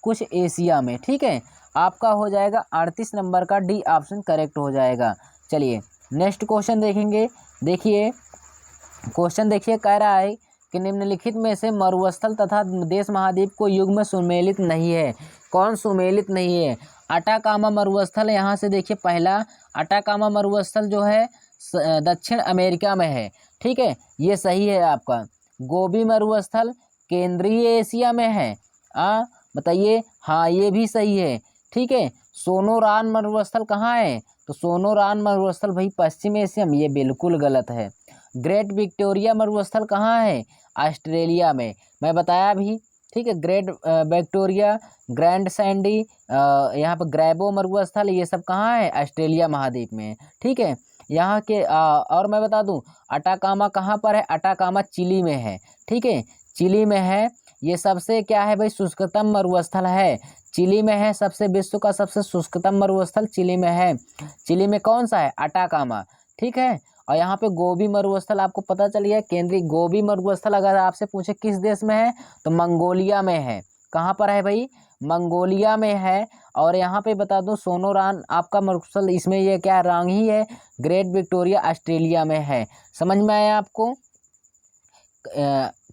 कुछ एशिया में, ठीक है। आपका हो जाएगा 38 नंबर का डी ऑप्शन करेक्ट हो जाएगा। चलिए नेक्स्ट क्वेश्चन देखेंगे। देखिए क्वेश्चन देखिए कह रहा है कि निम्नलिखित में से मरुस्थल तथा देश महाद्वीप को युग में सुमेलित नहीं है। कौन सुमेलित नहीं है, अटाकामा मरुस्थल। यहाँ से देखिए पहला अटाकामा मरुस्थल जो है दक्षिण अमेरिका में है, ठीक है, ये सही है आपका। गोबी मरुस्थल केंद्रीय एशिया में है, बताइए, हाँ ये भी सही है, ठीक है। सोनोरान मरुस्थल कहाँ है, तो सोनोरान मरुस्थल भाई पश्चिम एशिया में, ये बिल्कुल गलत है। ग्रेट विक्टोरिया मरुस्थल कहाँ है, ऑस्ट्रेलिया में, मैं बताया भी, ठीक है। ग्रेट विक्टोरिया, ग्रैंड सैंडी, यहाँ पर ग्रैबो मरुस्थल, ये सब कहाँ है, ऑस्ट्रेलिया महाद्वीप में, ठीक है। यहाँ के और मैं बता दूं अटाकामा कहाँ पर है, अटाकामा चिली में है, ठीक है, चिली में है। ये सबसे क्या है भाई, शुष्कतम मरुस्थल है, चिली में है। सबसे विश्व का सबसे शुष्कतम मरुस्थल चिली में है। चिली में कौन सा है, अटाकामा, ठीक है। और यहाँ पे गोबी मरुस्थल आपको पता चल गया, केंद्रीय गोबी मरुस्थल अगर आपसे पूछे किस देश में है, तो मंगोलिया में है। कहाँ पर है भाई, मंगोलिया में है। और यहाँ पे बता दूं सोनोरान आपका मरुस्थल, इसमें ये क्या रंग ही है, ग्रेट विक्टोरिया ऑस्ट्रेलिया में है। समझ में आया आपको।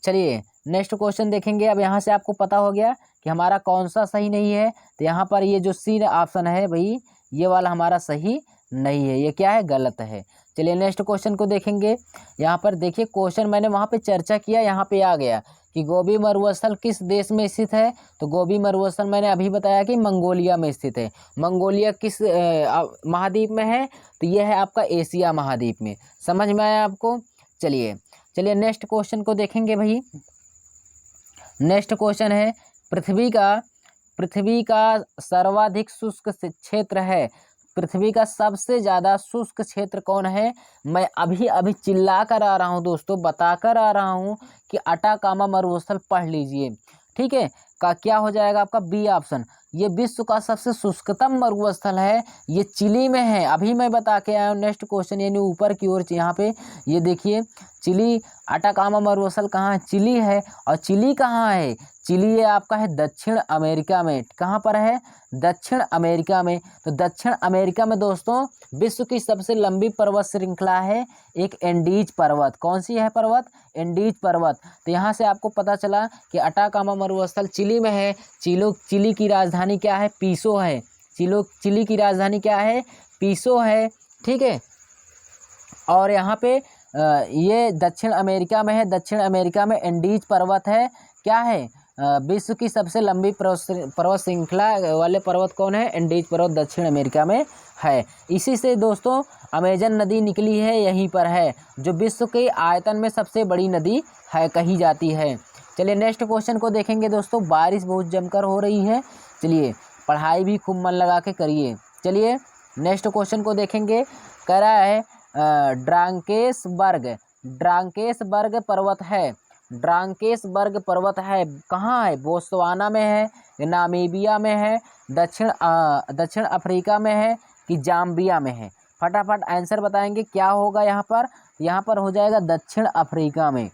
चलिए नेक्स्ट क्वेश्चन देखेंगे। अब यहाँ से आपको पता हो गया कि हमारा कौन सा सही नहीं है, तो यहाँ पर ये जो सी ऑप्शन है भाई, ये वाला हमारा सही नहीं है, ये क्या है, गलत है। चलिए नेक्स्ट क्वेश्चन को देखेंगे। यहाँ पर देखिए क्वेश्चन मैंने वहाँ पे चर्चा किया, यहाँ पे आ गया कि गोबी मरुस्थल किस देश में स्थित है, तो गोबी मरुस्थल मैंने अभी बताया कि मंगोलिया में स्थित है। मंगोलिया किस महाद्वीप में है, तो यह है आपका एशिया महाद्वीप में। समझ में आया आपको। चलिए चलिए नेक्स्ट क्वेश्चन को देखेंगे भाई। नेक्स्ट क्वेश्चन है, पृथ्वी का सर्वाधिक शुष्क क्षेत्र है, पृथ्वी का सबसे ज़्यादा शुष्क क्षेत्र कौन है। मैं अभी अभी चिल्ला कर आ रहा हूँ दोस्तों, बता कर आ रहा हूँ कि अटाकामा मरुस्थल पढ़ लीजिए, ठीक है। का क्या हो जाएगा आपका बी ऑप्शन। ये विश्व का सबसे शुष्कतम मरुस्थल है, ये चिली में है। अभी मैं बता के आया हूँ। नेक्स्ट क्वेश्चन यानी ऊपर की ओर यहाँ पे ये देखिए, चिली अटाकामा मरुस्थल कहाँ है, चिली है। और चिली कहाँ है, चिली ये आपका है दक्षिण अमेरिका में। कहाँ पर है, दक्षिण अमेरिका में। तो दक्षिण अमेरिका में दोस्तों विश्व की सबसे लंबी पर्वत श्रृंखला है एक एंडीज पर्वत। कौन सी है पर्वत, एंडीज पर्वत। तो यहाँ से आपको पता चला कि अटाकामा मरुस्थल चिली में है। चिली की राजधानी क्या है, पीसो है। चिली की राजधानी क्या है, पीसो है, ठीक है। और यहाँ पे ये दक्षिण अमेरिका में है। दक्षिण अमेरिका में एंडीज पर्वत है, क्या है, विश्व की सबसे लंबी पर्वत श्रृंखला वाले पर्वत कौन है, एंडीज पर्वत दक्षिण अमेरिका में है। इसी से दोस्तों अमेजन नदी निकली है, यहीं पर है, जो विश्व के आयतन में सबसे बड़ी नदी है कही जाती है। चलिए नेक्स्ट क्वेश्चन को देखेंगे दोस्तों। बारिश बहुत जमकर हो रही है, चलिए पढ़ाई भी खूब मन लगा के करिए। चलिए नेक्स्ट क्वेश्चन को देखेंगे। कह रहा है ड्रांकेसबर्ग पर्वत है, ड्रांकेसबर्ग पर्वत है कहाँ है, बोत्सवाना में है, नामीबिया में है, दक्षिण अफ्रीका में है कि जाम्बिया में है। फटाफट आंसर बताएंगे क्या होगा यहाँ पर। यहाँ पर हो जाएगा दक्षिण अफ्रीका में।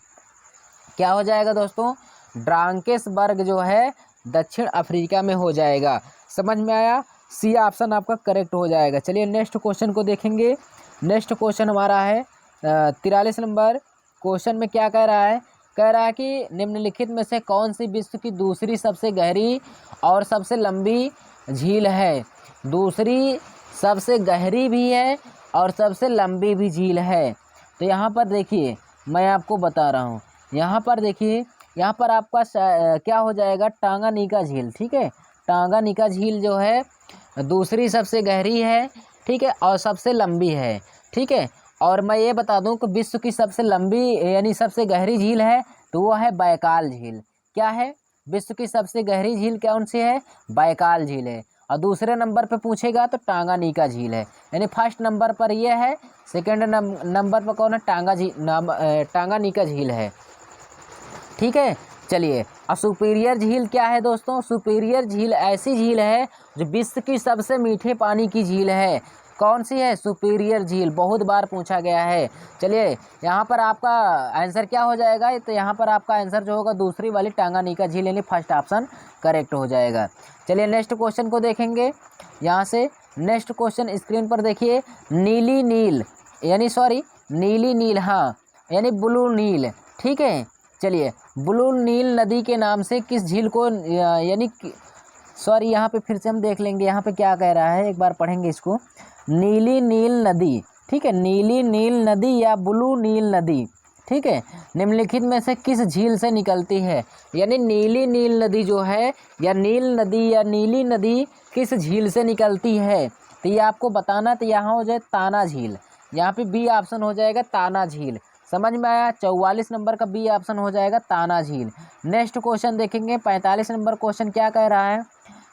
क्या हो जाएगा दोस्तों, ड्रांकेसबर्ग जो है दक्षिण अफ्रीका में हो जाएगा। समझ में आया, सी ऑप्शन आपका करेक्ट हो जाएगा। चलिए नेक्स्ट क्वेश्चन को देखेंगे। नेक्स्ट क्वेश्चन हमारा है 43 नंबर क्वेश्चन में क्या कह रहा है। कह रहा है कि निम्नलिखित में से कौन सी विश्व की दूसरी सबसे गहरी और सबसे लंबी झील है। दूसरी सबसे गहरी भी है और सबसे लंबी भी झील है। तो यहाँ पर देखिए मैं आपको बता रहा हूँ। यहाँ पर देखिए, यहाँ पर आपका क्या हो जाएगा, टांगानिका झील, ठीक है। टांगानिका झील जो है दूसरी सबसे गहरी है, ठीक है, और सबसे लंबी है, ठीक है। और मैं ये बता दूं कि विश्व की सबसे लंबी यानी सबसे गहरी झील है तो वो है बैकाल झील। क्या है, विश्व की सबसे गहरी झील कौन सी है, बैकाल झील है। और दूसरे नंबर पे पूछेगा तो टांगानिका झील है। यानी फर्स्ट नंबर पर ये है, सेकंड नंबर पर कौन है, टांगानिका झील है, ठीक है। चलिए और सुपीरियर झील क्या है दोस्तों, सुपीरियर झील ऐसी झील है जो विश्व की सबसे मीठे पानी की झील है। कौन सी है, सुपीरियर झील, बहुत बार पूछा गया है। चलिए यहाँ पर आपका आंसर क्या हो जाएगा, तो यहाँ पर आपका आंसर जो होगा दूसरी वाली टांगानिका झील यानी फर्स्ट ऑप्शन करेक्ट हो जाएगा। चलिए नेक्स्ट क्वेश्चन को देखेंगे। यहाँ से नेक्स्ट क्वेश्चन स्क्रीन पर देखिए, नीली नील हाँ यानी ब्लू नील, ठीक है। चलिए ब्लू नील नदी के नाम से किस झील को यहाँ पे फिर से हम देख लेंगे। यहाँ पे क्या कह रहा है, एक बार पढ़ेंगे इसको। नीली नील नदी, ठीक है, नीली नील नदी या ब्लू नील नदी, ठीक है, निम्नलिखित में से किस झील से निकलती है। यानी नीली नील नदी जो है या नीली नदी किस झील से निकलती है, तो ये आपको बताना। तो यहाँ हो जाए ताना झील, यहाँ पे बी ऑप्शन हो जाएगा ताना झील। समझ में आया, 44 नंबर का बी ऑप्शन हो जाएगा ताना झील। नेक्स्ट क्वेश्चन देखेंगे 45 नंबर क्वेश्चन क्या कह रहा है।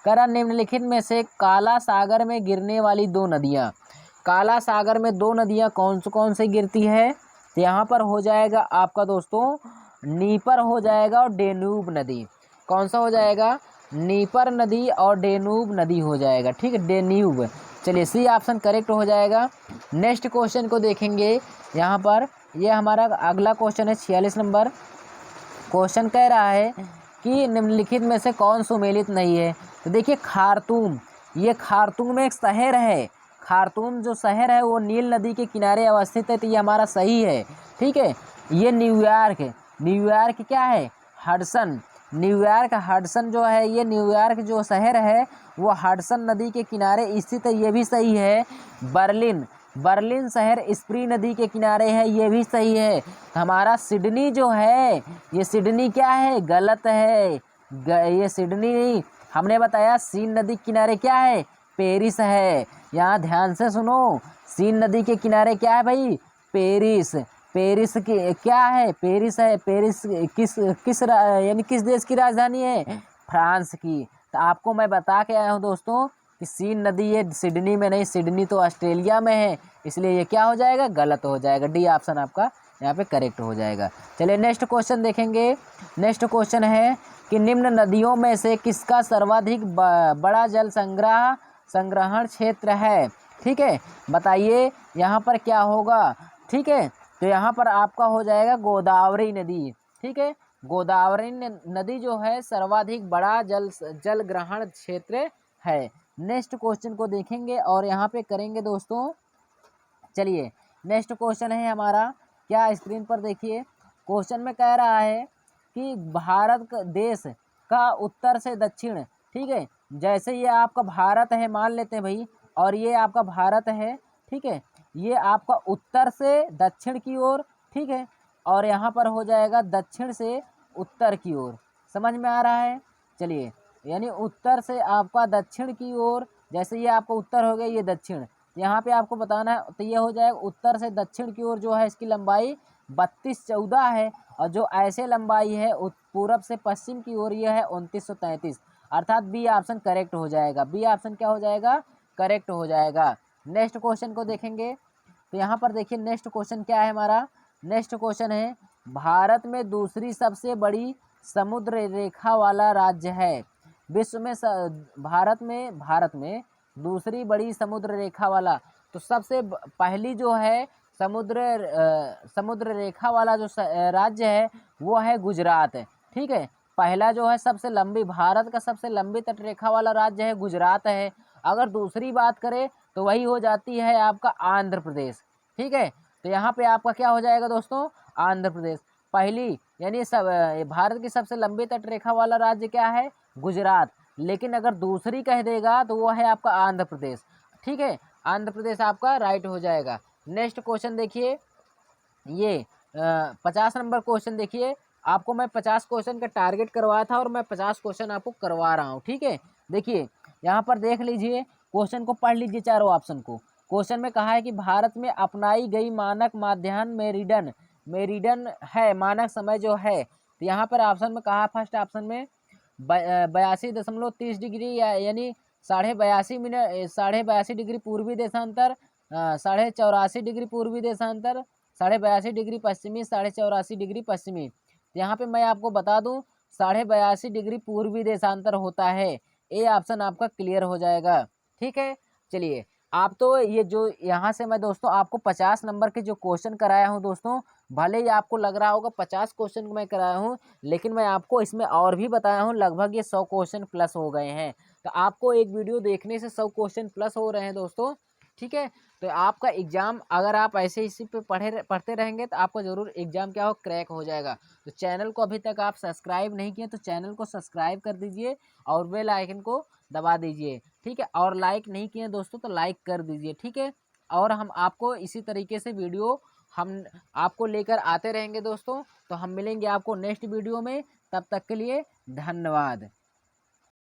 कह रहा निम्नलिखित में से काला सागर में गिरने वाली दो नदियाँ, काला सागर में दो नदियाँ कौन से गिरती है। तो यहाँ पर हो जाएगा आपका दोस्तों नीपर हो जाएगा और डेन्यूब नदी। कौन सा हो जाएगा, नीपर नदी और डेन्यूब नदी हो जाएगा, ठीक है, डेन्यूब। चलिए सी ऑप्शन करेक्ट हो जाएगा। नेक्स्ट क्वेश्चन को देखेंगे। यहाँ पर ये हमारा अगला क्वेश्चन है 46 नंबर क्वेश्चन कह रहा है कि निम्नलिखित में से कौन सुमेलित नहीं है। तो देखिए खार्तूम, ये खार्तूम एक शहर है। खार्तूम जो शहर है वो नील नदी के किनारे अवस्थित है, तो ये हमारा सही है, ठीक है। ये न्यूयॉर्क क्या है, हडसन, न्यूयॉर्क हडसन जो है, ये न्यूयॉर्क जो शहर है वो हडसन नदी के किनारे स्थित है, ये भी सही है। बर्लिन शहर स्प्री नदी के किनारे है, ये भी सही है। तो हमारा सिडनी जो है, ये सिडनी क्या है, गलत है। ये सिडनी नहीं, हमने बताया सीन नदी के किनारे क्या है, पेरिस है। यहाँ ध्यान से सुनो, सीन नदी के किनारे क्या है भाई, पेरिस। पेरिस की क्या है, पेरिस है। पेरिस यानी किस देश की राजधानी है, फ्रांस की। तो आपको मैं बता के आया हूँ दोस्तों कि सीन नदी ये सिडनी में नहीं, सिडनी तो ऑस्ट्रेलिया में है, इसलिए ये क्या हो जाएगा, गलत हो जाएगा। डी ऑप्शन आपका यहाँ पे करेक्ट हो जाएगा। चलिए नेक्स्ट क्वेश्चन देखेंगे। नेक्स्ट क्वेश्चन है कि निम्न नदियों में से किसका सर्वाधिक बड़ा जल संग्रहण क्षेत्र है। ठीक है, बताइए यहाँ पर क्या होगा। ठीक है, तो यहाँ पर आपका हो जाएगा गोदावरी नदी। ठीक है, गोदावरी नदी जो है सर्वाधिक बड़ा जल ग्रहण क्षेत्र है। नेक्स्ट क्वेश्चन को देखेंगे और यहाँ पे करेंगे दोस्तों। चलिए नेक्स्ट क्वेश्चन है हमारा, क्या स्क्रीन पर देखिए। क्वेश्चन में कह रहा है कि भारत देश का उत्तर से दक्षिण, ठीक है, जैसे ये आपका भारत है मान लेते हैं भाई, और ये आपका भारत है, ठीक है, ये आपका उत्तर से दक्षिण की ओर, ठीक है, और यहाँ पर हो जाएगा दक्षिण से उत्तर की ओर। समझ में आ रहा है। चलिए, यानी उत्तर से आपका दक्षिण की ओर, जैसे ये आपका उत्तर हो गया, ये दक्षिण, यहाँ पे आपको बताना है। तो ये हो जाएगा उत्तर से दक्षिण की ओर जो है इसकी लंबाई 3214 है, और जो ऐसे लंबाई है पूरब से पश्चिम की ओर ये है 2933, अर्थात बी ऑप्शन करेक्ट हो जाएगा। बी ऑप्शन क्या हो जाएगा, करेक्ट हो जाएगा। नेक्स्ट क्वेश्चन को देखेंगे। तो यहाँ पर देखिए नेक्स्ट क्वेश्चन क्या है हमारा। नेक्स्ट क्वेश्चन है, भारत में दूसरी सबसे बड़ी समुद्र रेखा वाला राज्य है। विश्व में भारत में दूसरी बड़ी समुद्र रेखा वाला, तो सबसे पहली जो है समुद्र रेखा वाला जो राज्य है वो है गुजरात। ठीक है, पहला जो है सबसे लंबी, भारत का सबसे लंबी तटरेखा वाला राज्य है गुजरात है। अगर दूसरी बात करें तो वही हो जाती है आपका आंध्र प्रदेश। ठीक है, तो यहाँ पे आपका क्या हो जाएगा दोस्तों, आंध्र प्रदेश। पहली यानी भारत की सबसे लंबी तटरेखा वाला राज्य क्या है, गुजरात। लेकिन अगर दूसरी कह देगा तो वो है आपका आंध्र प्रदेश। ठीक है, आंध्र प्रदेश आपका राइट हो जाएगा। नेक्स्ट क्वेश्चन देखिए, ये 50 नंबर क्वेश्चन देखिए। आपको मैं 50 क्वेश्चन का टारगेट करवाया था और मैं 50 क्वेश्चन आपको करवा रहा हूँ। ठीक है, देखिए यहाँ पर देख लीजिए, क्वेश्चन को पढ़ लीजिए चारों ऑप्शन को। क्वेश्चन में कहा है कि भारत में अपनाई गई मानक माध्याह्न मेरिडन है, मानक समय जो है। तो यहाँ पर ऑप्शन में कहा, फर्स्ट ऑप्शन में 82.30 डिग्री यानी 82.82 डिग्री पूर्वी देशांतर, 84.5 डिग्री पूर्वी देशांतर, 82.5 डिग्री पश्चिमी, 84.5 डिग्री पश्चिमी। यहाँ पे मैं आपको बता दूं 82.5 डिग्री पूर्वी देशांतर होता है। ए ऑप्शन आपका क्लियर हो जाएगा। ठीक है, चलिए आप तो ये जो यहाँ से मैं दोस्तों आपको 50 नंबर के जो क्वेश्चन कराया हूँ दोस्तों, भले ही आपको लग रहा होगा 50 क्वेश्चन मैं कराया हूँ, लेकिन मैं आपको इसमें और भी बताया हूँ, लगभग ये 100 क्वेश्चन प्लस हो गए हैं। तो आपको एक वीडियो देखने से 100 क्वेश्चन प्लस हो रहे हैं दोस्तों। ठीक है, तो आपका एग्ज़ाम अगर आप ऐसे इसी पे पढ़ते रहेंगे तो आपका ज़रूर एग्ज़ाम क्या हो, क्रैक हो जाएगा। तो चैनल को अभी तक आप सब्सक्राइब नहीं किए तो चैनल को सब्सक्राइब कर दीजिए और बेल आइकन को दबा दीजिए। ठीक है, और लाइक नहीं किए दोस्तों तो लाइक कर दीजिए। ठीक है, और हम आपको इसी तरीके से वीडियो हम आपको लेकर आते रहेंगे दोस्तों। तो हम मिलेंगे आपको नेक्स्ट वीडियो में, तब तक के लिए धन्यवाद।